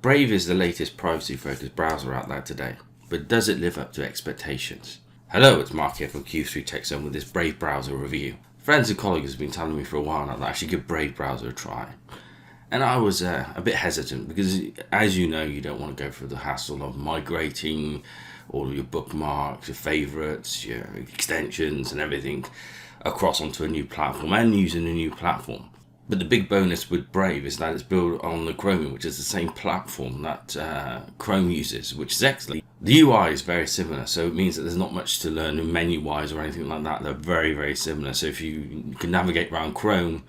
Brave is the latest privacy-focused browser out there today, but does it live up to expectations? Hello, it's Mark here from Q3 Tech Zone with this Brave browser review. Friends and colleagues have been telling me for a while now that I should give Brave browser a try. And I was a bit hesitant because, as you know, you don't want to go through the hassle of migrating all of your bookmarks, your favorites, your extensions and everything across onto a new platform and using a new platform. But the big bonus with Brave is that it's built on the Chromium, which is the same platform that Chrome uses, which is excellent. The UI is very similar, so it means that there's not much to learn menu-wise or anything like that. They're very, very similar. So if you can navigate around Chrome,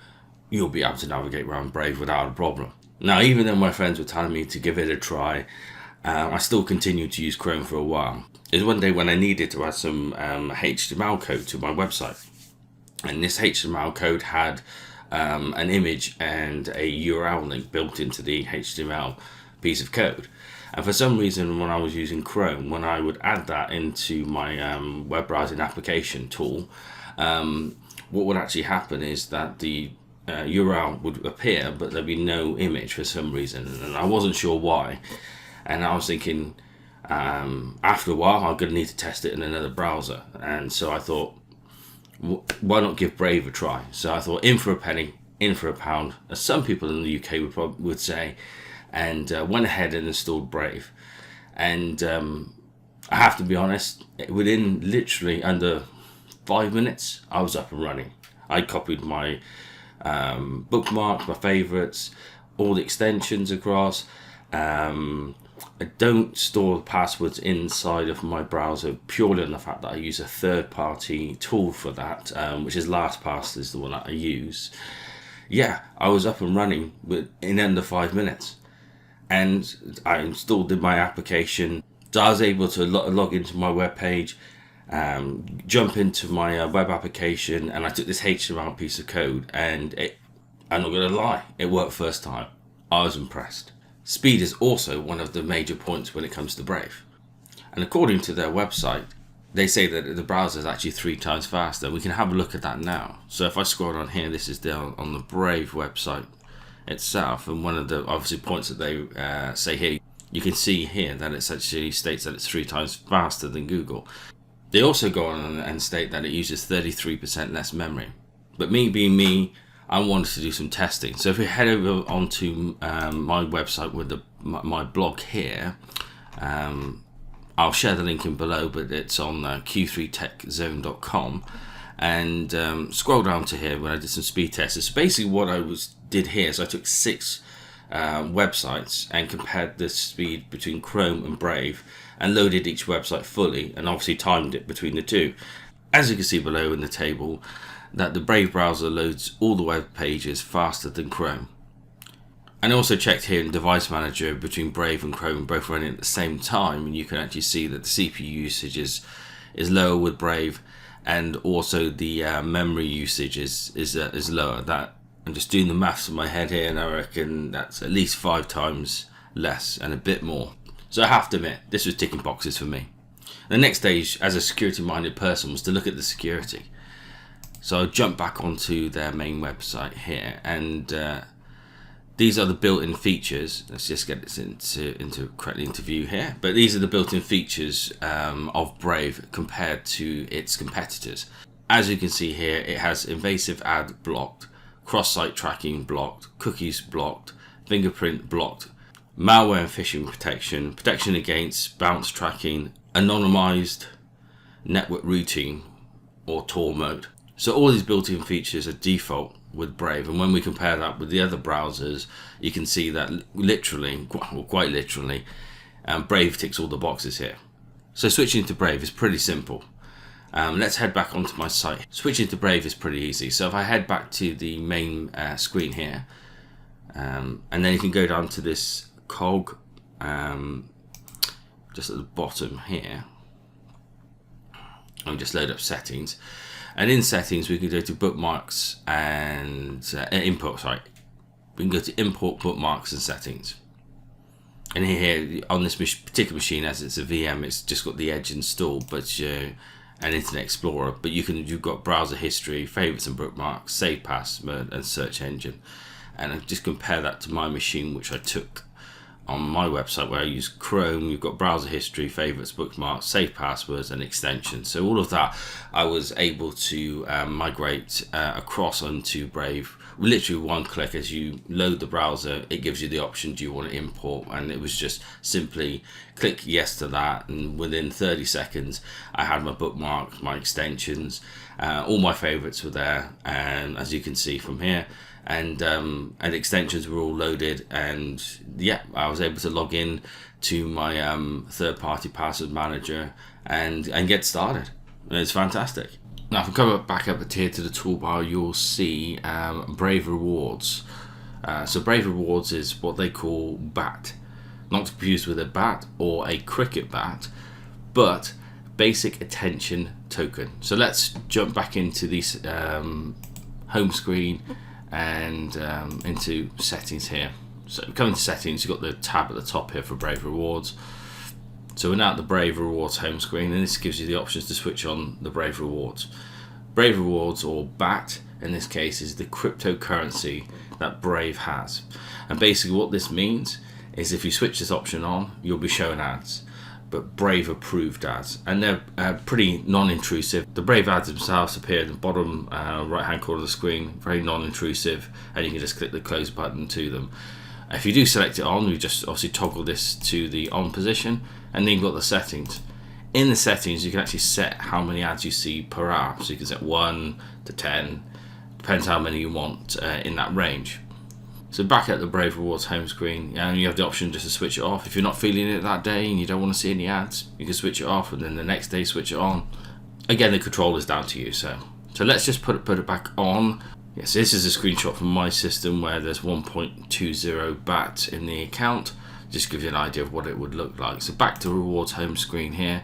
you'll be able to navigate around Brave without a problem. Now, even though my friends were telling me to give it a try, I still continued to use Chrome for a while. It was one day when I needed to add some HTML code to my website. And this HTML code had an image and a URL link built into the HTML piece of code. And for some reason, when I was using Chrome, when I would add that into my web browsing application tool, what would actually happen is that the URL would appear, but there'd be no image for some reason, and I wasn't sure why. And I was thinking, after a while, I'm going to need to test it in another browser. And so I thought, why not give Brave a try? So I thought, in for a penny, in for a pound, as some people in the UK would say, and went ahead and installed Brave. And I have to be honest, within literally under 5 minutes, I was up and running. I copied my bookmarks, my favorites, all the extensions across. I don't store passwords inside of my browser purely on the fact that I use a third-party tool for that, which is LastPass is the one that I use. Yeah, I was up and running in under 5 minutes, and I installed my application. So I was able to log into my web page, jump into my web application, and I took this HTML piece of code, and I'm not going to lie, it worked first time. I was impressed. Speed is also one of the major points when it comes to Brave. And according to their website, they say that the browser is actually 3 times faster. We can have a look at that now. So if I scroll on here, this is down on the Brave website itself. And one of the obviously points that they say here, you can see here that it actually states that it's 3 times faster than Google. They also go on and state that it uses 33% less memory. But me being me, I wanted to do some testing. So if we head over onto my website with my blog here, I'll share the link in below, but it's on q3techzone.com, and scroll down to here when I did some speed tests. So basically what I did here is I took 6 websites and compared the speed between Chrome and Brave and loaded each website fully and obviously timed it between the two. As you can see below in the table, that the Brave browser loads all the web pages faster than Chrome. And I also checked here in Device Manager between Brave and Chrome both running at the same time, and you can actually see that the CPU usage is lower with Brave, and also the memory usage is lower. That I'm just doing the maths in my head here, and I reckon that's at least 5 times less and a bit more. So I have to admit, this was ticking boxes for me. The next stage, as a security-minded person, was to look at the security. So I jumped back onto their main website here, and these are the built-in features. Let's just get this correctly into view here. But these are the built-in features of Brave compared to its competitors. As you can see here, it has invasive ad blocked, cross-site tracking blocked, cookies blocked, fingerprint blocked, malware and phishing protection, protection against bounce tracking, anonymized network routing or Tor mode. So all these built-in features are default with Brave, and when we compare that with the other browsers, you can see that literally, well, quite literally, Brave ticks all the boxes here. So switching to Brave is pretty simple. Let's head back onto my site. Switching to Brave is pretty easy. So if I head back to the main screen here, and then you can go down to this cog just at the bottom here, and just load up settings. And in settings, we can go to bookmarks and import. We can go to import bookmarks and settings. And here on this particular machine, as it's a VM, it's just got the Edge installed, but an Internet Explorer. But you've got browser history, favorites and bookmarks, save password, and search engine. And I just compare that to my machine, which I took on my website where I use Chrome, you've got browser history, favorites, bookmarks, save passwords, and extensions. So all of that I was able to migrate across onto Brave. Literally one click. As you load the browser, it gives you the option, do you want to import? And it was just simply click yes to that, and within 30 seconds I had my bookmarks, my extensions, all my favorites were there, and as you can see from here, and extensions were all loaded, and yeah, I was able to log in to my third-party password manager and get started. It's fantastic. Now if we come back up here to the toolbar, you'll see Brave Rewards. So Brave Rewards is what they call BAT, not to be confused with a bat or a cricket bat, but basic attention token. So let's jump back into this home screen and into settings here. So coming to settings, you've got the tab at the top here for Brave Rewards. So we're now at the Brave Rewards home screen, and this gives you the options to switch on the Brave Rewards. Brave Rewards, or BAT in this case, is the cryptocurrency that Brave has. And basically what this means is if you switch this option on, you'll be shown ads, but Brave approved ads, and they're pretty non-intrusive. The Brave ads themselves appear at the bottom right hand corner of the screen, very non-intrusive, and you can just click the close button to them. If you do select it on, you just obviously toggle this to the on position, and then you've got the settings. In the settings you can actually set how many ads you see per hour, so you can set 1 to 10, depends how many you want in that range. So back at the Brave Rewards home screen, you have the option just to switch it off. If you're not feeling it that day and you don't want to see any ads, you can switch it off, and then the next day switch it on. Again, the control is down to you. So let's just put it back on. Yes, this is a screenshot from my system where there's 1.20 BAT in the account. Just give you an idea of what it would look like. So back to Rewards home screen here.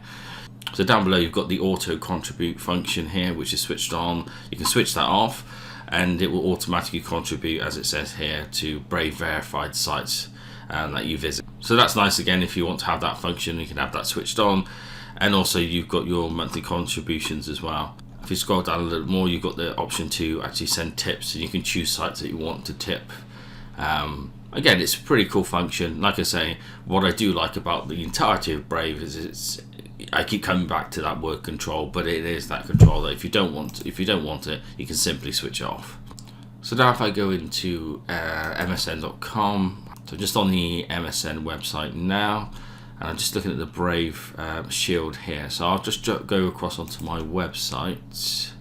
So down below you've got the auto contribute function here, which is switched on. You can switch that off, and it will automatically contribute, as it says here, to Brave verified sites that you visit. So that's nice. Again, if you want to have that function, you can have that switched on, and also you've got your monthly contributions as well. If you scroll down a little more, you've got the option to actually send tips, and you can choose sites that you want to tip. Again, it's a pretty cool function. Like I say, what I do like about the entirety of Brave is I keep coming back to that word control, but it is that control that if you don't want it, you can simply switch it off. So now if I go into msn.com, so just on the MSN website now, and I'm just looking at the Brave Shield here. So I'll just go across onto my website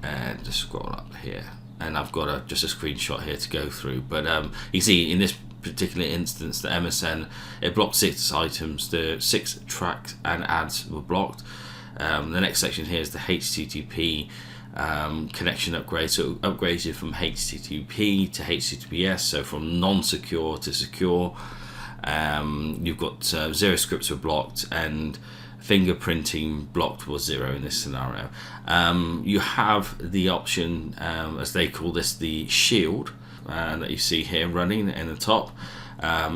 and just scroll up here, and I've got just a screenshot here to go through. But you see in this particular instance, the MSN, it blocked 6 items. The 6 tracks and ads were blocked. The next section here is the HTTP connection upgrade. So it upgrades you from HTTP to HTTPS, so from non-secure to secure. You've got 0 scripts were blocked, and fingerprinting blocked was 0 in this scenario. You have the option, as they call this, the shield, that you see here running in the top.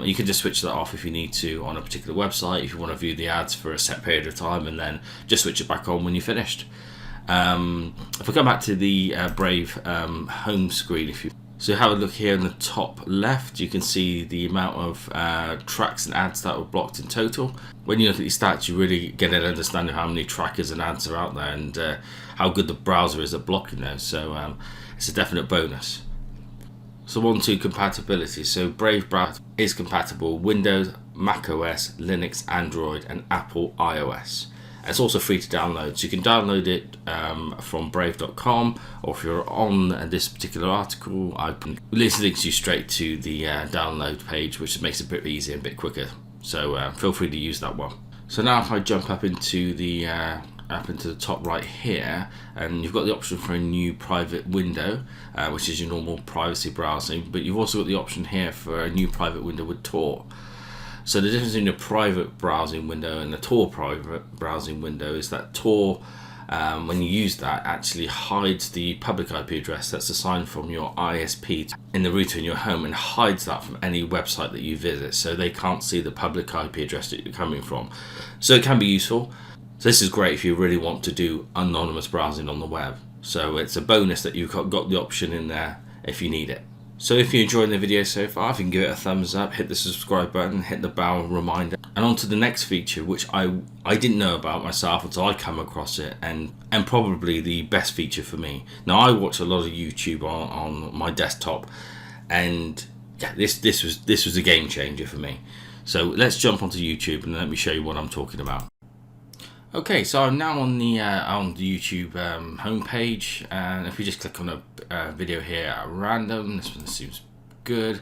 You can just switch that off if you need to on a particular website, if you want to view the ads for a set period of time, and then just switch it back on when you're finished. If we come back to the Brave home screen, so have a look here in the top left, you can see the amount of tracks and ads that were blocked in total. When you look at these stats, you really get an understanding of how many trackers and ads are out there, and how good the browser is at blocking those. So it's a definite bonus. So on to compatibility. So Brave browser is compatible Windows, Mac OS, Linux, Android, and Apple iOS. It's also free to download, so you can download it from brave.com, or if you're on this particular article, this links you straight to the download page, which makes it a bit easier and a bit quicker. So feel free to use that one. So now if I jump up into the top right here, and you've got the option for a new private window, which is your normal privacy browsing, but you've also got the option here for a new private window with Tor. So the difference in a private browsing window and a Tor private browsing window is that Tor, when you use that, actually hides the public IP address that's assigned from your ISP in the router in your home, and hides that from any website that you visit, so they can't see the public IP address that you're coming from. So it can be useful. So this is great if you really want to do anonymous browsing on the web. So it's a bonus that you've got the option in there if you need it. So if you're enjoying the video so far, if you can give it a thumbs up, hit the subscribe button, hit the bell reminder, and on to the next feature, which I didn't know about myself until I come across it, and probably the best feature for me. Now, I watch a lot of YouTube on my desktop, and yeah, this was a game changer for me. So let's jump onto YouTube and let me show you what I'm talking about. Okay, so I'm now on the YouTube homepage, and if we just click on a video here at random, this one seems good.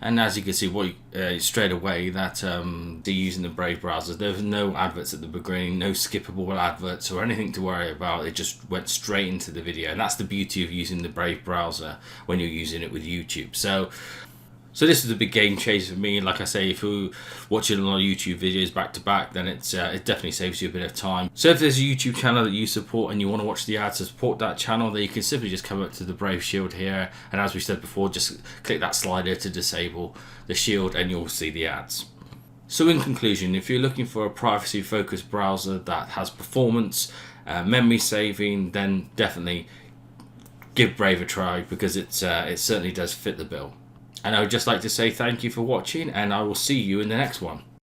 And as you can see, straight away that they're using the Brave browser. There's no adverts at the beginning, no skippable adverts or anything to worry about. It just went straight into the video, and that's the beauty of using the Brave browser when you're using it with YouTube. So this is a big game changer for me. Like I say, if you're watching a lot of YouTube videos back to back, then it definitely saves you a bit of time. So if there's a YouTube channel that you support and you want to watch the ads to support that channel, then you can simply just come up to the Brave Shield here, and as we said before, just click that slider to disable the shield and you'll see the ads. So in conclusion, if you're looking for a privacy-focused browser that has performance, memory saving, then definitely give Brave a try, because it certainly does fit the bill. And I would just like to say thank you for watching, and I will see you in the next one.